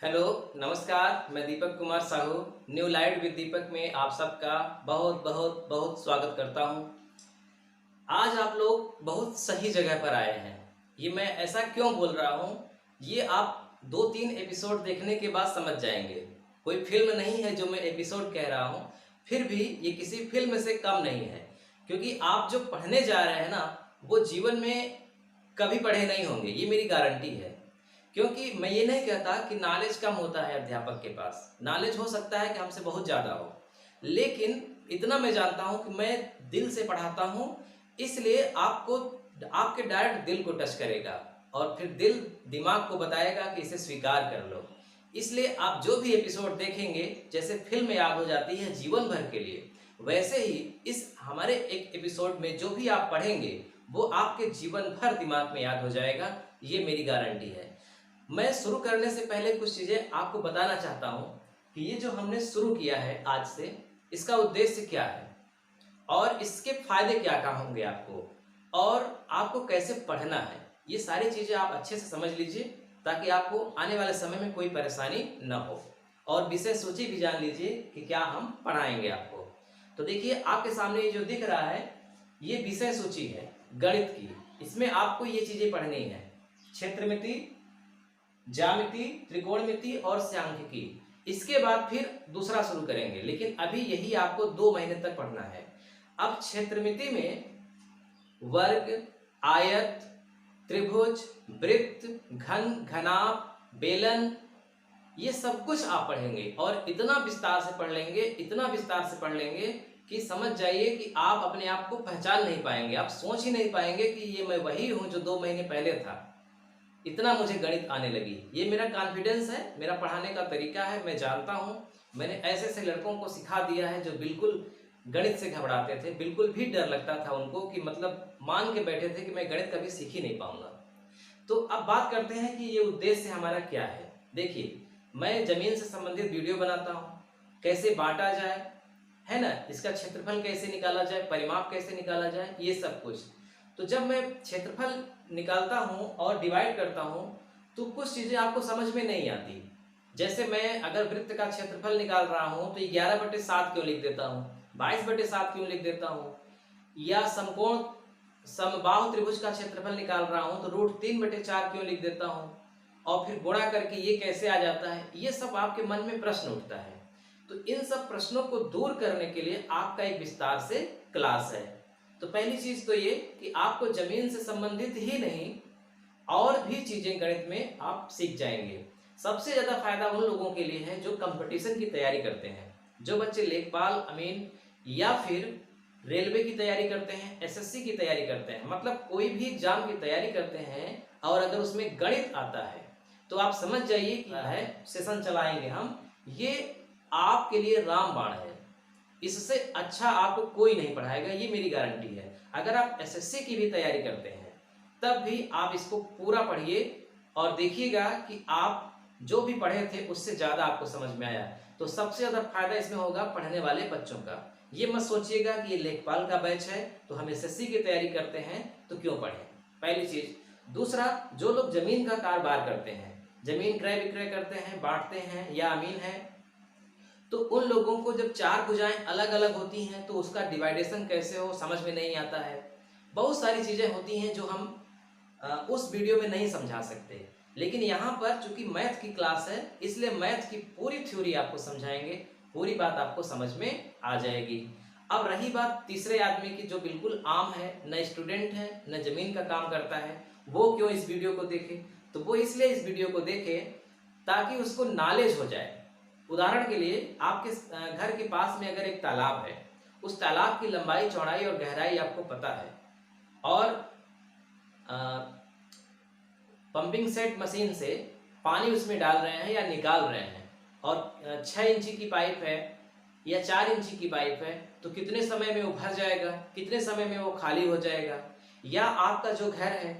Hello, नमस्कार। मैं Deepak Kumar Sahu new light with Deepak में आप सबका बहुत बहुत बहुत स्वागत करता हूं। आज आप लोग बहुत सही जगह पर आए हैं। ये मैं ऐसा क्यों बोल रहा हूं, ये आप 2-3 एपिसोड देखने के बाद समझ जाएंगे। कोई फिल्म नहीं है जो मैं एपिसोड कह रहा हूं, फिर भी ये किसी फिल्म से कम नहीं है। क्योंकि आप जो पढ़ने जा रहे हैं ना, वो जीवन में कभी पढ़े नहीं होंगे, ये मेरी गारंटी है। क्योंकि मैं ये नहीं कहता कि नॉलेज कम होता है अध्यापक के पास, नॉलेज हो सकता है कि हमसे बहुत ज़्यादा हो, लेकिन इतना मैं जानता हूँ कि मैं दिल से पढ़ाता हूँ, इसलिए आपको आपके डायरेक्ट दिल को टच करेगा और फिर दिल दिमाग को बताएगा कि इसे स्वीकार कर लो। इसलिए आप जो भी एपिसोड देखेंगे, जैसे फिल्म याद हो जाती है जीवन भर के लिए, वैसे ही इस हमारे एक एपिसोड में जो भी आप पढ़ेंगे वो आपके जीवन भर दिमाग में याद हो जाएगा, ये मेरी गारंटी है। मैं शुरू करने से पहले कुछ चीज़ें आपको बताना चाहता हूँ कि ये जो हमने शुरू किया है आज से, इसका उद्देश्य क्या है और इसके फायदे क्या क्या होंगे आपको, और आपको कैसे पढ़ना है। ये सारी चीज़ें आप अच्छे से समझ लीजिए ताकि आपको आने वाले समय में कोई परेशानी न हो, और विषय सूची भी जान लीजिए कि क्या हम पढ़ाएंगे आपको। तो देखिए, आपके सामने ये जो दिख रहा है, ये विषय सूची है गणित की। इसमें आपको ये चीज़ें पढ़नी है: क्षेत्रमिति, ज्यामिति, त्रिकोणमिति और सांख्यिकी। इसके बाद फिर दूसरा शुरू करेंगे, लेकिन अभी यही आपको 2 महीने तक पढ़ना है। अब क्षेत्रमिति में वर्ग, आयत, त्रिभुज, वृत्त, घन, घनाभ, बेलन, ये सब कुछ आप पढ़ेंगे और इतना विस्तार से पढ़ लेंगे, इतना विस्तार से पढ़ लेंगे कि समझ जाइए कि आप अपने आप को पहचान नहीं पाएंगे। आप सोच ही नहीं पाएंगे कि ये मैं वही हूँ जो 2 महीने पहले था। इतना मुझे गणित आने लगी। ये मेरा कॉन्फिडेंस है, मेरा पढ़ाने का तरीका है। मैं जानता हूँ, मैंने ऐसे ऐसे लड़कों को सिखा दिया है जो बिल्कुल गणित से घबराते थे, बिल्कुल भी डर लगता था उनको, कि मतलब मान के बैठे थे कि मैं गणित कभी सीख ही नहीं पाऊंगा। तो अब बात करते हैं कि ये उद्देश्य हमारा क्या है। देखिए, मैं जमीन से संबंधित वीडियो बनाता हूँ, कैसे बांटा जाए, है ना, इसका क्षेत्रफल कैसे निकाला जाए, परिमाप कैसे निकाला जाए, ये सब कुछ। तो जब मैं क्षेत्रफल निकालता हूँ और डिवाइड करता हूँ तो कुछ चीज़ें आपको समझ में नहीं आती। जैसे मैं अगर वृत्त का क्षेत्रफल निकाल रहा हूँ तो 11/7 क्यों लिख देता हूँ, 22/7 क्यों लिख देता हूँ, या समकोण समबाहु त्रिभुज का क्षेत्रफल निकाल रहा हूँ तो √3/4 क्यों लिख देता हूँ, और फिर गुणा करके ये कैसे आ जाता है। ये सब आपके मन में प्रश्न उठता है। तो इन सब प्रश्नों को दूर करने के लिए आपका एक विस्तार से क्लास है। तो पहली चीज तो ये कि आपको जमीन से संबंधित ही नहीं और भी चीजें गणित में आप सीख जाएंगे। सबसे ज्यादा फायदा उन लोगों के लिए है जो कंपटीशन की तैयारी करते हैं। जो बच्चे लेखपाल, अमीन या फिर रेलवे की तैयारी करते हैं, एसएससी की तैयारी करते हैं, मतलब कोई भी एग्जाम की तैयारी करते हैं, और अगर उसमें गणित आता है तो आप समझ जाइए कि है सेशन चलाएंगे हम, ये आपके लिए रामबाण है। इससे अच्छा आपको कोई नहीं पढ़ाएगा, ये मेरी गारंटी है। अगर आप एसएससी की भी तैयारी करते हैं तब भी आप इसको पूरा पढ़िए और देखिएगा कि आप जो भी पढ़े थे उससे ज़्यादा आपको समझ में आया। तो सबसे ज़्यादा फायदा इसमें होगा पढ़ने वाले बच्चों का। ये मत सोचिएगा कि ये लेखपाल का बैच है तो हम एसएससी की तैयारी करते हैं तो क्यों पढ़ें, पहली चीज़। दूसरा, जो लोग जमीन का कारोबार करते हैं, जमीन क्रय विक्रय करते हैं, बांटते हैं या अमीन है, तो उन लोगों को जब 4 भुजाएं अलग अलग होती हैं तो उसका डिवाइडेशन कैसे हो समझ में नहीं आता है। बहुत सारी चीज़ें होती हैं जो हम उस वीडियो में नहीं समझा सकते, लेकिन यहाँ पर चूंकि मैथ की क्लास है इसलिए मैथ की पूरी थ्योरी आपको समझाएंगे, पूरी बात आपको समझ में आ जाएगी। अब रही बात तीसरे आदमी की जो बिल्कुल आम है, न स्टूडेंट है न जमीन का काम करता है, वो क्यों इस वीडियो को देखे? तो वो इसलिए इस वीडियो को देखे ताकि उसको नॉलेज हो जाए। उदाहरण के लिए, आपके घर के पास में अगर एक तालाब है, उस तालाब की लंबाई, चौड़ाई और गहराई आपको पता है, और पंपिंग सेट मशीन से पानी उसमें डाल रहे हैं या निकाल रहे हैं, और 6 इंची की पाइप है या 4 इंची की पाइप है, तो कितने समय में वो भर जाएगा, कितने समय में वो खाली हो जाएगा। या आपका जो घर है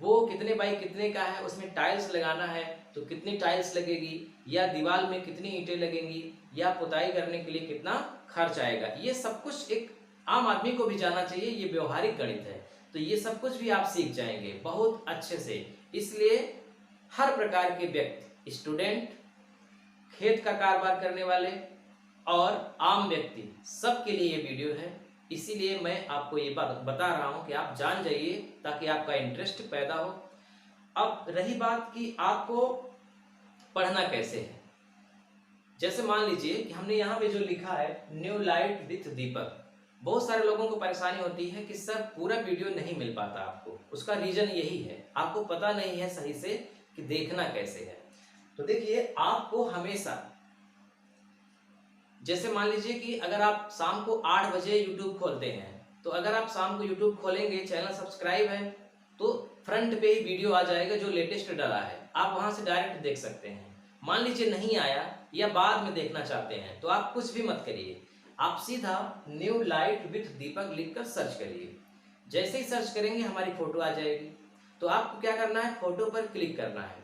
वो कितने बाई कितने का है, उसमें टाइल्स लगाना है तो कितनी टाइल्स लगेगी, या दीवार में कितनी ईंटें लगेंगी, या पुताई करने के लिए कितना खर्च आएगा। ये सब कुछ एक आम आदमी को भी जानना चाहिए, ये व्यवहारिक गणित है। तो ये सब कुछ भी आप सीख जाएंगे बहुत अच्छे से। इसलिए हर प्रकार के व्यक्ति, स्टूडेंट, खेत का कारोबार करने वाले और आम व्यक्ति सबके लिए ये वीडियो है। इसीलिए मैं आपको ये बात बता रहा हूँ कि आप जान जाइए ताकि आपका इंटरेस्ट पैदा हो। अब रही बात कि आपको पढ़ना कैसे है, जैसे मान लीजिए कि हमने यहाँ पे जो लिखा है न्यू लाइट विथ दीपक, बहुत सारे लोगों को परेशानी होती है कि सर पूरा वीडियो नहीं मिल पाता आपको। उसका रीजन यही है, आपको पता नहीं है सही से कि देखना कैसे है। तो देखिए, आपको हमेशा, जैसे मान लीजिए कि अगर आप शाम को 8 बजे यूट्यूब खोलते हैं, तो अगर आप शाम को यूट्यूब खोलेंगे, चैनल सब्सक्राइब है, तो फ्रंट पे ही वीडियो आ जाएगा जो लेटेस्ट डाला है, आप वहां से डायरेक्ट देख सकते हैं। मान लीजिए नहीं आया या बाद में देखना चाहते हैं, तो आप कुछ भी मत करिए, आप सीधा न्यू लाइट विथ दीपक लिखकर सर्च करिए। जैसे ही सर्च करेंगे हमारी फोटो आ जाएगी। तो आपको क्या करना है, फोटो पर क्लिक करना है।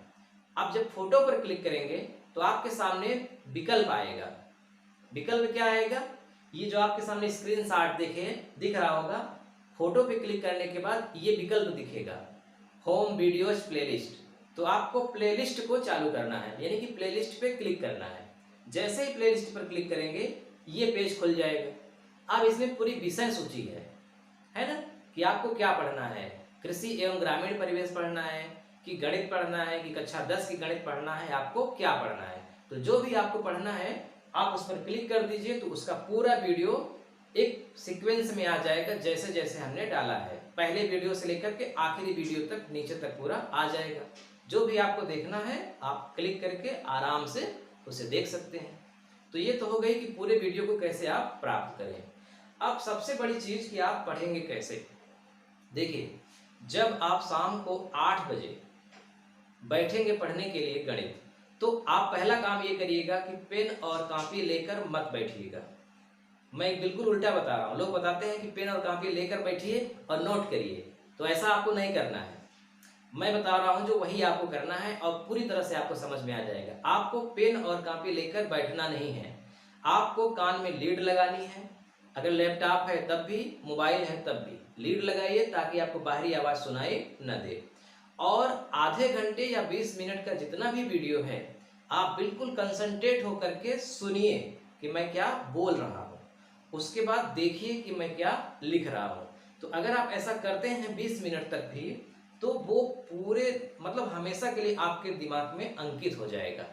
आप जब फोटो पर क्लिक करेंगे तो आपके सामने विकल्प आएगा। विकल्प क्या आएगा, ये जो आपके सामने स्क्रीनशॉट दिख रहा होगा, फोटो पे क्लिक करने के बाद ये विकल्प दिखेगा, होम वीडियोज प्लेलिस्ट। तो आपको प्लेलिस्ट को चालू करना है, यानी कि प्लेलिस्ट पे क्लिक करना है। जैसे ही प्लेलिस्ट पर क्लिक करेंगे ये पेज खुल जाएगा। अब इसमें पूरी विषय सूची है ना, कि आपको क्या पढ़ना है, कृषि एवं ग्रामीण परिवेश पढ़ना है कि गणित पढ़ना है कि कक्षा 10 की गणित पढ़ना है, आपको क्या पढ़ना है। तो जो भी आपको पढ़ना है आप उस पर क्लिक कर दीजिए, तो उसका पूरा वीडियो एक सीक्वेंस में आ जाएगा, जैसे जैसे हमने डाला है, पहले वीडियो से लेकर के आखिरी वीडियो तक नीचे तक पूरा आ जाएगा। जो भी आपको देखना है आप क्लिक करके आराम से उसे देख सकते हैं। तो ये तो हो गई कि पूरे वीडियो को कैसे आप प्राप्त करें। अब सबसे बड़ी चीज कि आप पढ़ेंगे कैसे। देखिए, जब आप शाम को 8 बजे बैठेंगे पढ़ने के लिए गणित, तो आप पहला काम ये करिएगा कि पेन और कॉपी लेकर मत बैठिएगा। मैं बिल्कुल उल्टा बता रहा हूँ, लोग बताते हैं कि पेन और कॉपी लेकर बैठिए और नोट करिए, तो ऐसा आपको नहीं करना है। मैं बता रहा हूँ जो वही आपको करना है और पूरी तरह से आपको समझ में आ जाएगा। आपको पेन और कॉपी लेकर बैठना नहीं है, आपको कान में लीड लगानी है। अगर लैपटॉप है तब भी, मोबाइल है तब भी लीड लगाइए ताकि आपको बाहरी आवाज सुनाई न दे। और आधे घंटे या 20 मिनट का जितना भी वीडियो है आप बिल्कुल कंसंट्रेट होकर के सुनिए कि मैं क्या बोल रहा हूँ, उसके बाद देखिए कि मैं क्या लिख रहा हूँ। तो अगर आप ऐसा करते हैं 20 मिनट तक भी, तो वो पूरे मतलब हमेशा के लिए आपके दिमाग में अंकित हो जाएगा।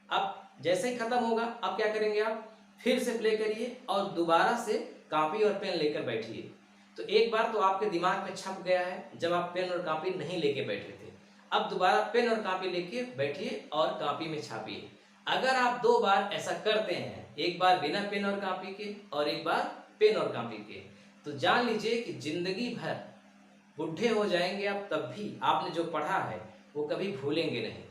अब जैसे ही खत्म होगा, अब क्या करेंगे, आप फिर से प्ले करिए और दोबारा से कॉपी और पेन लेकर बैठिए। तो एक बार तो आपके दिमाग में छप गया है जब आप पेन और कॉपी नहीं लेके बैठे थे, अब दोबारा पेन और कॉपी लेके बैठिए और कॉपी में छापिए। अगर आप 2 बार ऐसा करते हैं, एक बार बिना पेन और कॉपी के और एक बार पेन और कॉपी के, तो जान लीजिए कि जिंदगी भर बुढ़े हो जाएंगे आप, तब भी आपने जो पढ़ा है वो कभी भूलेंगे नहीं।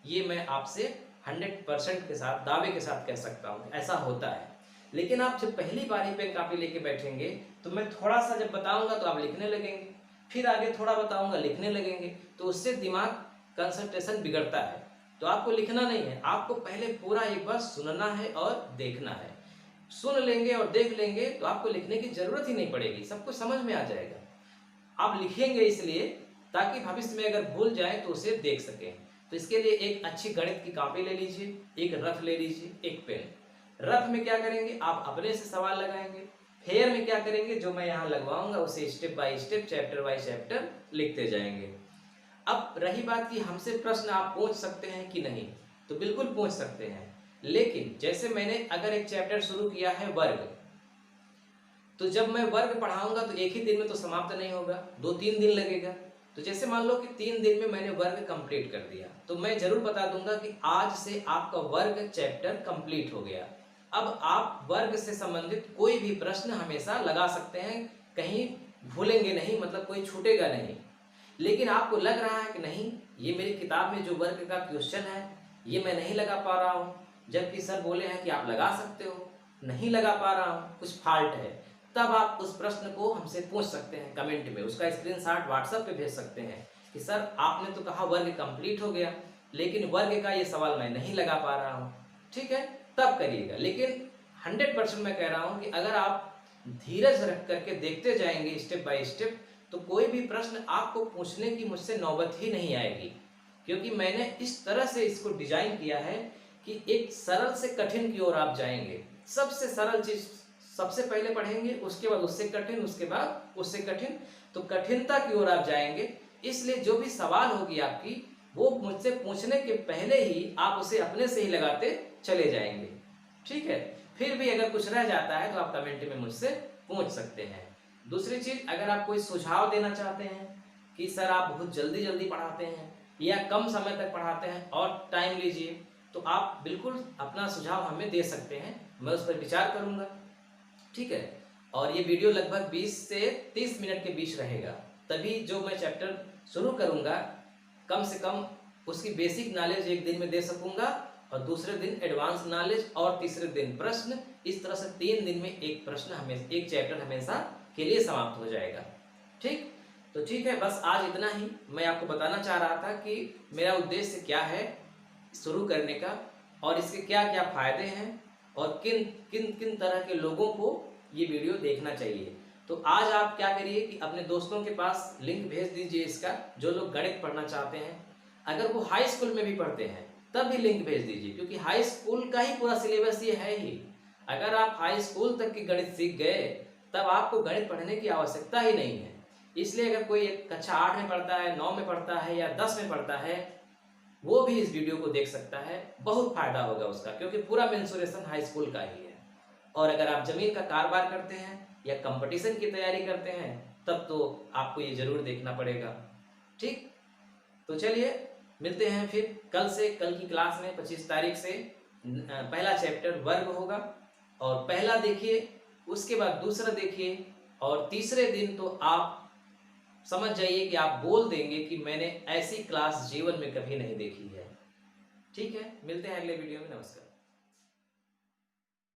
ये मैं आपसे 100% के साथ, दावे के साथ कह सकता हूँ, ऐसा होता है। लेकिन आप जब पहली बार ही पेन कॉपी लेके बैठेंगे, तो मैं थोड़ा सा जब बताऊंगा तो आप लिखने लगेंगे, फिर आगे थोड़ा बताऊंगा लिखने लगेंगे, तो उससे दिमाग कंसंट्रेशन बिगड़ता है। तो आपको लिखना नहीं है, आपको पहले पूरा एक बार सुनना है और देखना है। सुन लेंगे और देख लेंगे तो आपको लिखने की जरूरत ही नहीं पड़ेगी, सब कुछ समझ में आ जाएगा। आप लिखेंगे इसलिए ताकि भविष्य में अगर भूल जाए तो उसे देख सकें। तो इसके लिए एक अच्छी गणित की कॉपी ले लीजिए, एक रफ ले लीजिए, एक पेन। रफ में क्या करेंगे, आप अपने से सवाल लगाएंगे। फेयर में क्या करेंगे, जो मैं यहाँ लगवाऊंगा उसे step by step, chapter by chapter लिखते जाएंगे। अब रही बात कि हमसे प्रश्न आप पूछ सकते हैं कि नहीं, तो बिल्कुल पूछ सकते हैं। लेकिन जैसे मैंने अगर एक चैप्टर शुरू किया है वर्ग, तो जब मैं वर्ग पढ़ाऊंगा तो एक ही दिन में तो समाप्त नहीं होगा, 2-3 दिन लगेगा। तो जैसे मान लो कि 3 दिन में मैंने वर्ग कंप्लीट कर दिया, तो मैं जरूर बता दूंगा कि आज से आपका वर्ग चैप्टर कंप्लीट हो गया। अब आप वर्ग से संबंधित कोई भी प्रश्न हमेशा लगा सकते हैं, कहीं भूलेंगे नहीं, मतलब कोई छूटेगा नहीं। लेकिन आपको लग रहा है कि नहीं, ये मेरी किताब में जो वर्ग का क्वेश्चन है ये मैं नहीं लगा पा रहा हूँ, जबकि सर बोले हैं कि आप लगा सकते हो, नहीं लगा पा रहा हूँ, कुछ फॉल्ट है, तब आप उस प्रश्न को हमसे पूछ सकते हैं कमेंट में, उसका स्क्रीनशॉट व्हाट्सएप पे भेज सकते हैं कि सर आपने तो कहा वर्ग कंप्लीट हो गया, लेकिन वर्ग का ये सवाल मैं नहीं लगा पा रहा हूँ। ठीक है, तब करिएगा। लेकिन 100% मैं कह रहा हूँ कि अगर आप धीरज रख करके देखते जाएंगे स्टेप बाय स्टेप, तो कोई भी प्रश्न आपको पूछने की मुझसे नौबत ही नहीं आएगी, क्योंकि मैंने इस तरह से इसको डिजाइन किया है कि एक सरल से कठिन की ओर आप जाएंगे। सबसे सरल चीज सबसे पहले पढ़ेंगे, उसके बाद उससे कठिन, उसके बाद उससे कठिन, तो कठिनता की ओर आप जाएंगे। इसलिए जो भी सवाल होगी आपकी, वो मुझसे पूछने के पहले ही आप उसे अपने से ही लगाते चले जाएंगे। ठीक है, फिर भी अगर कुछ रह जाता है तो आप कमेंट में मुझसे पूछ सकते हैं। दूसरी चीज, अगर आप कोई सुझाव देना चाहते हैं कि सर आप बहुत जल्दी जल्दी पढ़ाते हैं या कम समय तक पढ़ाते हैं और टाइम लीजिए, तो आप बिल्कुल अपना सुझाव हमें दे सकते हैं, मैं उस पर विचार करूंगा। ठीक है, और ये वीडियो लगभग 20 से 30 मिनट के बीच रहेगा। तभी जो मैं चैप्टर शुरू करूंगा, कम से कम उसकी बेसिक नॉलेज एक दिन में दे सकूंगा, और दूसरे दिन एडवांस नॉलेज, और तीसरे दिन प्रश्न। इस तरह से 3 दिन में एक प्रश्न हमेशा, एक चैप्टर हमेशा के लिए समाप्त हो जाएगा। ठीक, तो ठीक है, बस आज इतना ही मैं आपको बताना चाह रहा था कि मेरा उद्देश्य क्या है शुरू करने का, और इसके क्या क्या फायदे हैं, और किन किन किन तरह के लोगों को ये वीडियो देखना चाहिए। तो आज आप क्या करिए कि अपने दोस्तों के पास लिंक भेज दीजिए इसका, जो लोग गणित पढ़ना चाहते हैं। अगर वो हाई स्कूल में भी पढ़ते हैं तब भी लिंक भेज दीजिए, क्योंकि हाई स्कूल का ही पूरा सिलेबस ये है ही। अगर आप हाई स्कूल तक की गणित सीख गए तब आपको गणित पढ़ने की आवश्यकता ही नहीं है। इसलिए अगर कोई कक्षा 8 में पढ़ता है, 9 में पढ़ता है या 10 में पढ़ता है, वो भी इस वीडियो को देख सकता है, बहुत फायदा होगा उसका, क्योंकि पूरा मेंसुरेशन हाई स्कूल का ही है। और अगर आप जमीन का कारोबार करते हैं या कंपटीशन की तैयारी करते हैं, तब तो आपको ये जरूर देखना पड़ेगा। ठीक, तो चलिए मिलते हैं फिर कल से। कल की क्लास में 25 तारीख से पहला चैप्टर वर्ग होगा, और पहला देखिए, उसके बाद दूसरा देखिए, और तीसरे दिन तो आप समझ जाइए कि आप बोल देंगे कि मैंने ऐसी क्लास जीवन में कभी नहीं देखी है। ठीक है, मिलते हैं अगले वीडियो में। नमस्कार।